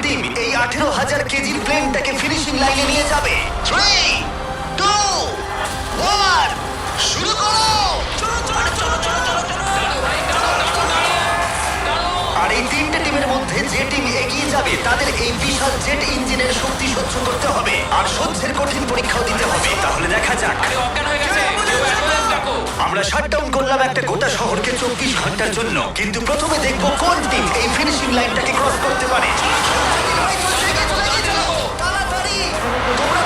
Team এই 18,000 কেজির প্লেনটাকে finishing লাইনে নিয়ে যাবে? 3, 2, 1, শুরু করো! আর এই তিনটে টিমের মধ্যে যে টিম এগিয়ে যাবে তাদের এই বিশাল জেট ইঞ্জিনের শক্তি সহ্য করতে হবে আর সহ্যের কঠিন পরীক্ষাও দিতে হবে। তাহলে দেখা যাক। আমরা শাটডাউন করলাম একটা গোটা শহরকে 24 ঘন্টার জন্য, কিন্তু প্রথমে দেখবো কোন টিম এই ফিনিশিং লাইনটাকে ক্রস করতে পারে। তাড়াতাড়ি! তোমরা